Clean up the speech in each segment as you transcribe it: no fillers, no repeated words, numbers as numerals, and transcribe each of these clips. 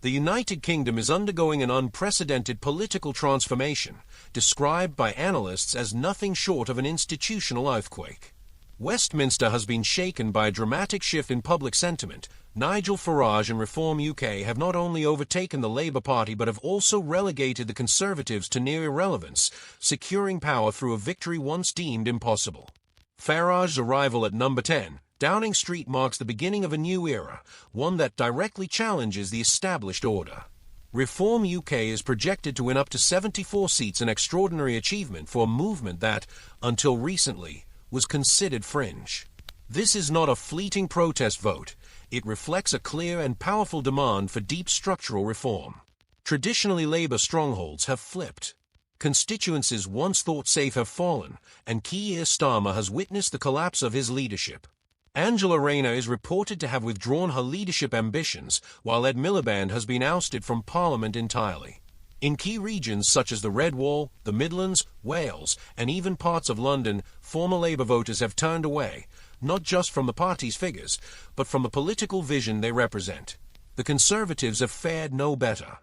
The United Kingdom is undergoing an unprecedented political transformation, described by analysts as nothing short of an institutional earthquake. Westminster has been shaken by a dramatic shift in public sentiment. Nigel Farage and Reform UK have not only overtaken the Labour Party but have also relegated the Conservatives to near irrelevance, securing power through a victory once deemed impossible. Farage's arrival at number 10, Downing Street, marks the beginning of a new era, one that directly challenges the established order. Reform UK is projected to win up to 74 seats, an extraordinary achievement for a movement that, until recently, was considered fringe. This is not a fleeting protest vote. It reflects a clear and powerful demand for deep structural reform. Traditionally, Labour strongholds have flipped. Constituencies once thought safe have fallen, and Keir Starmer has witnessed the collapse of his leadership. Angela Rayner is reported to have withdrawn her leadership ambitions, while Ed Miliband has been ousted from Parliament entirely. In key regions such as the Red Wall, the Midlands, Wales, and even parts of London, former Labour voters have turned away, not just from the party's figures, but from the political vision they represent. The Conservatives have fared no better.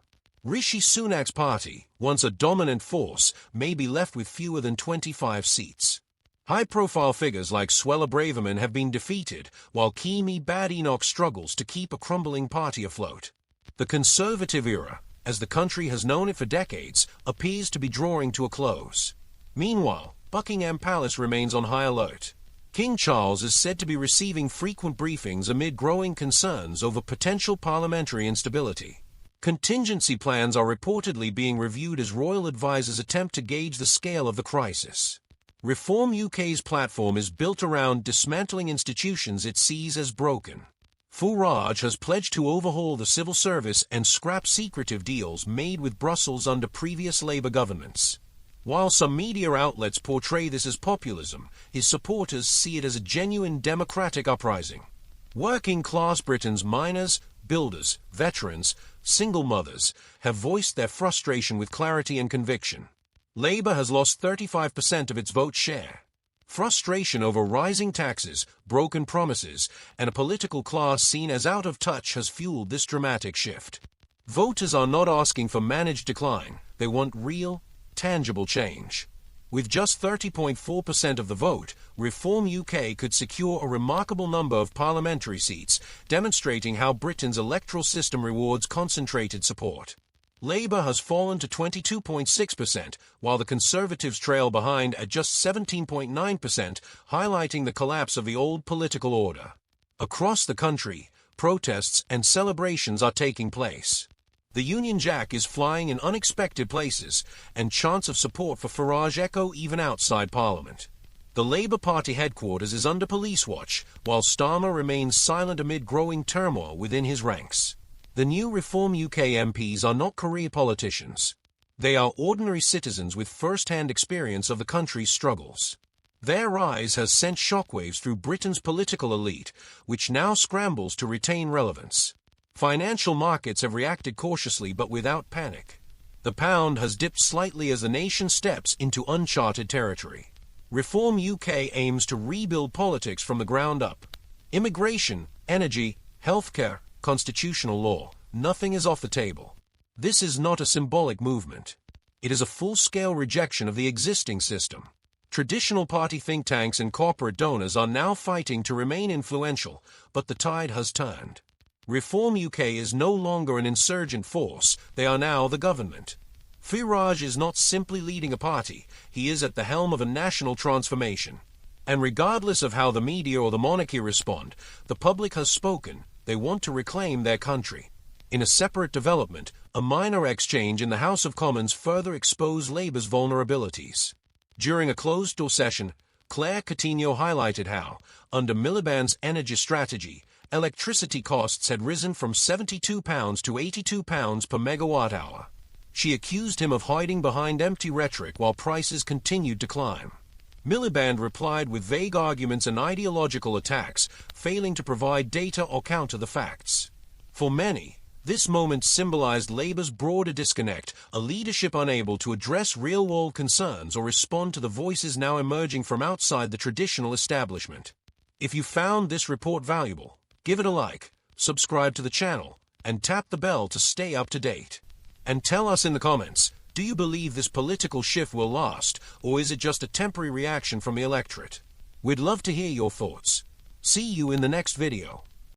Rishi Sunak's party, once a dominant force, may be left with fewer than 25 seats. High-profile figures like Suella Braverman have been defeated, while Kemi Badenoch struggles to keep a crumbling party afloat. The Conservative era, as the country has known it for decades, appears to be drawing to a close. Meanwhile, Buckingham Palace remains on high alert. King Charles is said to be receiving frequent briefings amid growing concerns over potential parliamentary instability. Contingency plans are reportedly being reviewed as royal advisers attempt to gauge the scale of the crisis. Reform UK's platform is built around dismantling institutions it sees as broken. Farage has pledged to overhaul the civil service and scrap secretive deals made with Brussels under previous Labour governments. While some media outlets portray this as populism, his supporters see it as a genuine democratic uprising. Working-class Britain's miners, builders, veterans, single mothers have voiced their frustration with clarity and conviction. Labour has lost 35% of its vote share. Frustration over rising taxes, broken promises, and a political class seen as out of touch has fueled this dramatic shift. Voters are not asking for managed decline. They want real, tangible change. With just 30.4% of the vote, Reform UK could secure a remarkable number of parliamentary seats, demonstrating how Britain's electoral system rewards concentrated support. Labour has fallen to 22.6%, while the Conservatives trail behind at just 17.9%, highlighting the collapse of the old political order. Across the country, protests and celebrations are taking place. The Union Jack is flying in unexpected places, and chants of support for Farage echo even outside Parliament. The Labour Party headquarters is under police watch, while Starmer remains silent amid growing turmoil within his ranks. The new Reform UK MPs are not career politicians. They are ordinary citizens with first-hand experience of the country's struggles. Their rise has sent shockwaves through Britain's political elite, which now scrambles to retain relevance. Financial markets have reacted cautiously but without panic. The pound has dipped slightly as the nation steps into uncharted territory. Reform UK aims to rebuild politics from the ground up. Immigration, energy, healthcare, constitutional law, nothing is off the table. This is not a symbolic movement. It is a full-scale rejection of the existing system. Traditional party think tanks and corporate donors are now fighting to remain influential, but the tide has turned. Reform UK is no longer an insurgent force, they are now the government. Farage is not simply leading a party, he is at the helm of a national transformation. And regardless of how the media or the monarchy respond, the public has spoken. They want to reclaim their country. In a separate development, a minor exchange in the House of Commons further exposed Labour's vulnerabilities. During a closed-door session, Claire Coutinho highlighted how, under Miliband's energy strategy, electricity costs had risen from £72 to £82 per megawatt-hour. She accused him of hiding behind empty rhetoric while prices continued to climb. Miliband replied with vague arguments and ideological attacks, failing to provide data or counter the facts. For many, this moment symbolized Labour's broader disconnect, a leadership unable to address real-world concerns or respond to the voices now emerging from outside the traditional establishment. If you found this report valuable, give it a like, subscribe to the channel, and tap the bell to stay up to date. And tell us in the comments, do you believe this political shift will last, or is it just a temporary reaction from the electorate? We'd love to hear your thoughts. See you in the next video.